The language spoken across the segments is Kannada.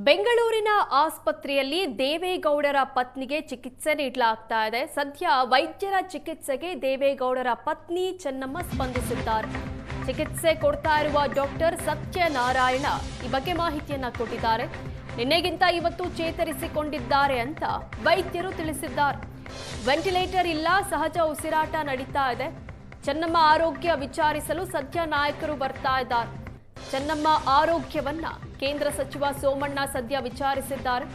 ಬೆಂಗಳೂರಿನ ಆಸ್ಪತ್ರೆಯಲ್ಲಿ ದೇವೇಗೌಡರ ಪತ್ನಿಗೆ ಚಿಕಿತ್ಸೆ ನೀಡಲಾಗ್ತಾ ಇದೆ. ಸದ್ಯ ವೈದ್ಯರ ಚಿಕಿತ್ಸೆಗೆ ದೇವೇಗೌಡರ ಪತ್ನಿ ಚೆನ್ನಮ್ಮ ಸ್ಪಂದಿಸಿದ್ದಾರೆ. ಚಿಕಿತ್ಸೆ ಕೊಡ್ತಾ ಇರುವ ಡಾಕ್ಟರ್ ಸತ್ಯನಾರಾಯಣ ಈ ಬಗ್ಗೆ ಮಾಹಿತಿಯನ್ನ ಕೊಟ್ಟಿದ್ದಾರೆ. ನಿನ್ನೆಗಿಂತ ಇವತ್ತು ಚೇತರಿಸಿಕೊಂಡಿದ್ದಾರೆ ಅಂತ ವೈದ್ಯರು ತಿಳಿಸಿದ್ದಾರೆ. ವೆಂಟಿಲೇಟರ್ ಇಲ್ಲ, ಸಹಜ ಉಸಿರಾಟ ನಡೀತಾ ಇದೆ. ಚೆನ್ನಮ್ಮ ಆರೋಗ್ಯ ವಿಚಾರಿಸಲು ಸದ್ಯ ನಾಯಕರು ಬರ್ತಾ ಇದ್ದಾರೆ. ಚೆನ್ನಮ್ಮ ಆರೋಗ್ಯವನ್ನ ಕೇಂದ್ರ ಸಚಿವ ಸೋಮಣ್ಣ ಸದ್ಯ ವಿಚಾರಿಸಿದ್ದಾರೆ.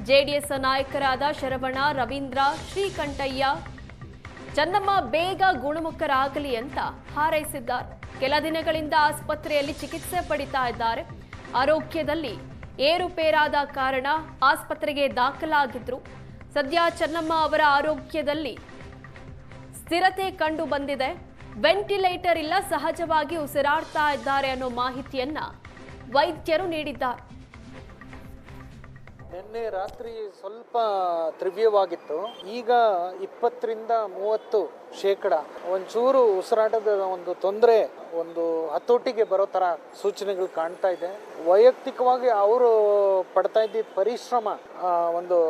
ಜೆಡಿಎಸ್ ನಾಯಕರಾದ ಶರವಣ, ರವೀಂದ್ರ, ಶ್ರೀಕಂಠಯ್ಯ ಚೆನ್ನಮ್ಮ ಬೇಗ ಗುಣಮುಖರಾಗಲಿ ಅಂತ ಹಾರೈಸಿದ್ದಾರೆ. ಕೆಲ ದಿನಗಳಿಂದ ಆಸ್ಪತ್ರೆಯಲ್ಲಿ ಚಿಕಿತ್ಸೆ ಪಡಿತಾ ಇದ್ದಾರೆ. ಆರೋಗ್ಯದಲ್ಲಿ ಏರುಪೇರಾದ ಕಾರಣ ಆಸ್ಪತ್ರೆಗೆ ದಾಖಲಾಗಿದ್ರು. ಸದ್ಯ ಚೆನ್ನಮ್ಮ ಅವರ ಆರೋಗ್ಯದಲ್ಲಿ ಸ್ಥಿರತೆ ಕಂಡು ಬಂದಿದೆ. ವೆಂಟಿಲೇಟರ್ ಇಲ್ಲ, ಸಹಜವಾಗಿ ಉಸಿರಾಡ್ತಾ ಇದ್ದಾರೆ ಅನ್ನೋ ಮಾಹಿತಿಯನ್ನ ವೈದ್ಯರು ನೀಡಿದ್ದಾರೆ. ನಿನ್ನೆ ರಾತ್ರಿ ಸ್ವಲ್ಪ ತೀವ್ರವಾಗಿತ್ತು. ಈಗ 20-30% ಒಂಚೂರು ಉಸಿರಾಟದ ಒಂದು ತೊಂದರೆ, ಒಂದು ಹತೋಟಿಗೆ ಬರೋ ತರ ಸೂಚನೆಗಳು ಕಾಣ್ತಾ ಇದೆ. ವೈಯಕ್ತಿಕವಾಗಿ ಅವರು ಪಡ್ತಾ ಇದ್ದ ಪರಿಶ್ರಮ ಒಂದು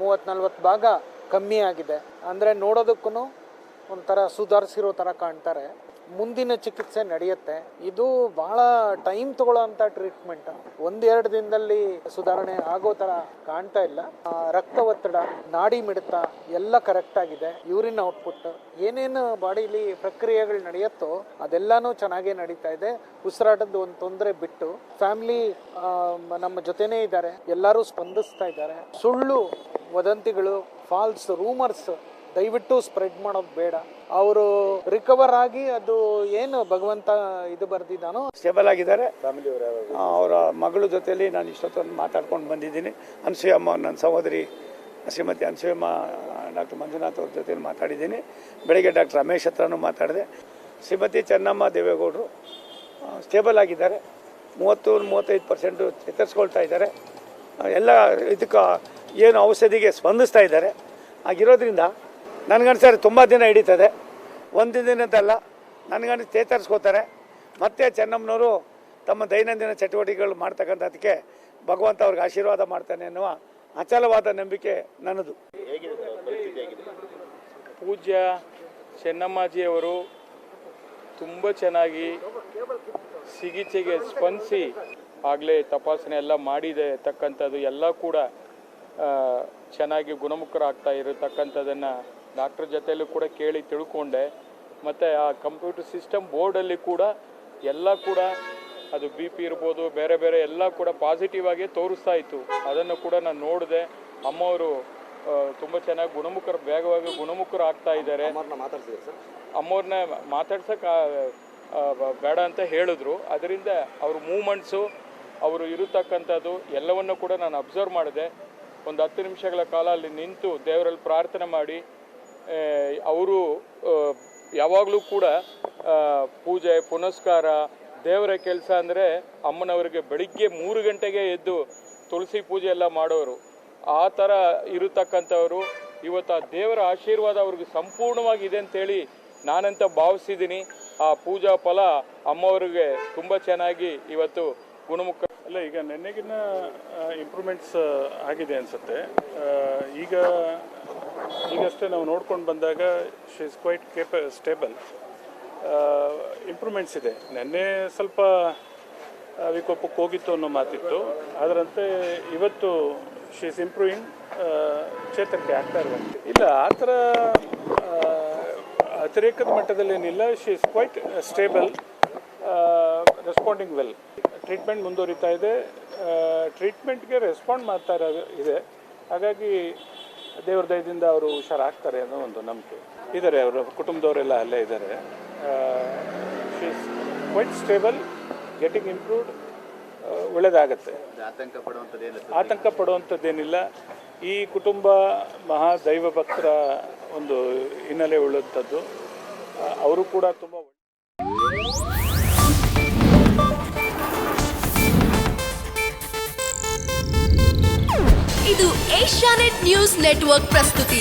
30-40 ಭಾಗ ಕಮ್ಮಿ ಆಗಿದೆ. ಅಂದ್ರೆ ನೋಡೋದಕ್ಕೂ ಒಂಥರ ಸುಧಾರಿಸಿರೋ ತರ ಕಾಣ್ತಾರೆ. ಮುಂದಿನ ಚಿಕಿತ್ಸೆ ನಡೆಯುತ್ತೆ. ಇದು ಬಹಳ ಟೈಮ್ ತಗೊಳ್ಳೋಂಥ ಟ್ರೀಟ್ಮೆಂಟ್. 1-2 ದಿನದಲ್ಲಿ ಸುಧಾರಣೆ ಆಗೋ ತರ ಕಾಣ್ತಾ ಇಲ್ಲ. ರಕ್ತ ಒತ್ತಡ, ನಾಡಿ ಮಿಡಿತ ಎಲ್ಲ ಕರೆಕ್ಟ್ ಆಗಿದೆ. ಯೂರಿನ್ ಔಟ್ಪುಟ್, ಏನೇನು ಬಾಡಿಲಿ ಪ್ರಕ್ರಿಯೆಗಳು ನಡೆಯುತ್ತೋ ಅದೆಲ್ಲಾನು ಚೆನ್ನಾಗೇ ನಡೀತಾ ಇದೆ. ಉಸಿರಾಟದ ಒಂದು ತೊಂದರೆ ಬಿಟ್ಟು ಫ್ಯಾಮಿಲಿ ನಮ್ಮ ಜೊತೆನೇ ಇದ್ದಾರೆ. ಎಲ್ಲರೂ ಸ್ಪಂದಿಸ್ತಾ ಇದ್ದಾರೆ. ಸುಳ್ಳು ವದಂತಿಗಳು, ಫಾಲ್ಸ್ ರೂಮರ್ಸ್ ದಯವಿಟ್ಟು ಸ್ಪ್ರೆಡ್ ಮಾಡೋದು ಬೇಡ. ಅವರು ರಿಕವರ್ ಆಗಿ ಅದು ಏನು ಭಗವಂತ ಇದು ಬರ್ದಿದ್ದಾನೋ ಸ್ಟೇಬಲ್ ಆಗಿದ್ದಾರೆ. ಅವರ ಮಗಳ ಜೊತೆಯಲ್ಲಿ ನಾನು ಇಷ್ಟೊತ್ತೊಂದು ಮಾತಾಡ್ಕೊಂಡು ಬಂದಿದ್ದೀನಿ. ಅನಸೂಯಮ್ಮ, ನನ್ನ ಸಹೋದರಿ ಶ್ರೀಮತಿ ಅನಸೂಯಮ್ಮ, ಡಾಕ್ಟರ್ ಮಂಜುನಾಥ್ ಅವ್ರ ಜೊತೆಯಲ್ಲಿ ಮಾತಾಡಿದ್ದೀನಿ. ಬೆಳಗ್ಗೆ ಡಾಕ್ಟರ್ ರಮೇಶ್ ಹತ್ರನೂ ಮಾತಾಡಿದೆ. ಶ್ರೀಮತಿ ಚೆನ್ನಮ್ಮ ದೇವೇಗೌಡರು ಸ್ಟೇಬಲ್ ಆಗಿದ್ದಾರೆ. 30-35% ಚೇತರಿಸ್ಕೊಳ್ತಾ ಇದ್ದಾರೆ. ಎಲ್ಲ ಇದಕ್ಕೆ ಏನು ಔಷಧಿಗೆ ಸ್ಪಂದಿಸ್ತಾ ಇದ್ದಾರೆ. ಆಗಿರೋದ್ರಿಂದ ನನಗನ್ಸರಿ ತುಂಬ ದಿನ ಹಿಡಿತದೆ. ಒಂದು ದಿನದಲ್ಲ, ನನಗನ್ನಿಸಿ ಚೇತರಿಸ್ಕೋತಾರೆ. ಮತ್ತೆ ಚೆನ್ನಮ್ಮನವರು ತಮ್ಮ ದೈನಂದಿನ ಚಟುವಟಿಕೆಗಳು ಮಾಡ್ತಕ್ಕಂಥದ್ದಕ್ಕೆ ಭಗವಂತ ಅವ್ರಿಗೆ ಆಶೀರ್ವಾದ ಮಾಡ್ತಾನೆ ಅನ್ನುವ ಅಚಲವಾದ ನಂಬಿಕೆ ನನ್ನದು. ಪೂಜ್ಯ ಚೆನ್ನಮ್ಮಾಜಿಯವರು ತುಂಬ ಚೆನ್ನಾಗಿ ಚಿಕಿತ್ಸೆಗೆ ಸ್ಪಂದಿಸಿ ಆಗಲೇ ತಪಾಸಣೆ ಎಲ್ಲ ಮಾಡಿದೆ ತಕ್ಕಂಥದ್ದು ಎಲ್ಲ ಕೂಡ ಚೆನ್ನಾಗಿ ಗುಣಮುಖರಾಗ್ತಾ ಇರತಕ್ಕಂಥದ್ದನ್ನು ಡಾಕ್ಟರ್ ಜೊತೆಯಲ್ಲೂ ಕೂಡ ಕೇಳಿ ತಿಳ್ಕೊಂಡೆ. ಮತ್ತು ಆ ಕಂಪ್ಯೂಟರ್ ಸಿಸ್ಟಮ್ ಬೋರ್ಡಲ್ಲಿ ಕೂಡ ಎಲ್ಲ ಕೂಡ ಅದು BP ಇರ್ಬೋದು, ಬೇರೆ ಬೇರೆ ಎಲ್ಲ ಕೂಡ ಪಾಸಿಟಿವ್ ಆಗಿ ತೋರಿಸ್ತಾ ಇತ್ತು. ಅದನ್ನು ಕೂಡ ನಾನು ನೋಡಿದೆ. ಅಮ್ಮವರು ತುಂಬ ಚೆನ್ನಾಗಿ ಬೇಗವಾಗಿ ಗುಣಮುಖರಾಗ್ತಾ ಇದ್ದಾರೆ. ಅಮ್ಮವ್ರನ್ನ ಮಾತಾಡ್ಸೋಕೆ ಬೇಡ ಅಂತ ಹೇಳಿದ್ರು. ಅದರಿಂದ ಅವ್ರ ಮೂಮೆಂಟ್ಸು, ಅವರು ಇರತಕ್ಕಂಥದ್ದು ಎಲ್ಲವನ್ನು ಕೂಡ ನಾನು ಅಬ್ಸರ್ವ್ ಮಾಡಿದೆ. ಒಂದು 10 ನಿಮಿಷಗಳ ಕಾಲ ಅಲ್ಲಿ ನಿಂತು ದೇವರಲ್ಲಿ ಪ್ರಾರ್ಥನೆ ಮಾಡಿ, ಅವರು ಯಾವಾಗಲೂ ಕೂಡ ಪೂಜೆ ಪುನಸ್ಕಾರ ದೇವರ ಕೆಲಸ ಅಂದರೆ ಅಮ್ಮನವರಿಗೆ ಬೆಳಿಗ್ಗೆ 3 ಗಂಟೆಗೆ ಎದ್ದು ತುಳಸಿ ಪೂಜೆ ಎಲ್ಲ ಮಾಡೋರು. ಆ ಥರ ಇರತಕ್ಕಂಥವರು. ಇವತ್ತು ಆ ದೇವರ ಆಶೀರ್ವಾದ ಅವ್ರಿಗೆ ಸಂಪೂರ್ಣವಾಗಿದೆ ಅಂತೇಳಿ ನಾನಂತ ಭಾವಿಸಿದ್ದೀನಿ. ಆ ಪೂಜಾ ಫಲ ಅಮ್ಮವ್ರಿಗೆ ತುಂಬ ಚೆನ್ನಾಗಿ ಇವತ್ತು ಗುಣಮುಖ. ಅಲ್ಲ, ಈಗ ನೆನ್ನೆಗಿನ್ನ ಇಂಪ್ರೂವ್ಮೆಂಟ್ಸ್ ಆಗಿದೆ ಅನಿಸುತ್ತೆ. ಈಗಷ್ಟೇ ನಾವು ನೋಡ್ಕೊಂಡು ಬಂದಾಗ she is quite stable. Improvements ಇದೆ. ನೆನ್ನೆ ಸ್ವಲ್ಪ ವಿಕೋಪಕ್ಕೆ ಹೋಗಿತ್ತು ಅನ್ನೋ ಮಾತಿತ್ತು. ಅದರಂತೆ ಇವತ್ತು ಶಿ ಇಸ್ ಇಂಪ್ರೂವಿಂಗ್, ಚೇತರಿಕೆ ಆಗ್ತಾ ಇರುವಂತೆ. ಇಲ್ಲ, ಆ ಥರ ಅತಿರೇಕದ ಮಟ್ಟದಲ್ಲೇನಿಲ್ಲ. She is quite stable, responding well. Treatment ಮುಂದುವರಿತಾ ಇದೆ. ಟ್ರೀಟ್ಮೆಂಟ್ಗೆ ರೆಸ್ಪಾಂಡ್ ಮಾಡ್ತಾ ಇದೆ. ಹಾಗಾಗಿ ದೇವ್ರ ದಯದಿಂದ ಅವರು ಹುಷಾರಾಗ್ತಾರೆ ಅನ್ನೋ ಒಂದು ನಂಬಿಕೆ ಇದ್ದಾರೆ. ಅವರ ಕುಟುಂಬದವರೆಲ್ಲ ಅಲ್ಲೇ ಇದ್ದಾರೆ. She is quite stable, getting improved. ಒಳ್ಳೆಯದಾಗತ್ತೆ. ಆತಂಕ ಪಡುವಂಥದ್ದೇನಿಲ್ಲ. ಈ ಕುಟುಂಬ ಮಹಾ ದೈವ ಭಕ್ತರ ಒಂದು ಹಿನ್ನೆಲೆ ಉಳ್ಳಂಥದ್ದು. ಅವರು ಕೂಡ ತುಂಬ ಇದು ಏಷ್ಯಾನೆಟ್ ನ್ಯೂಸ್ ನೆಟ್ವರ್ಕ್ ಪ್ರಸ್ತುತಿ.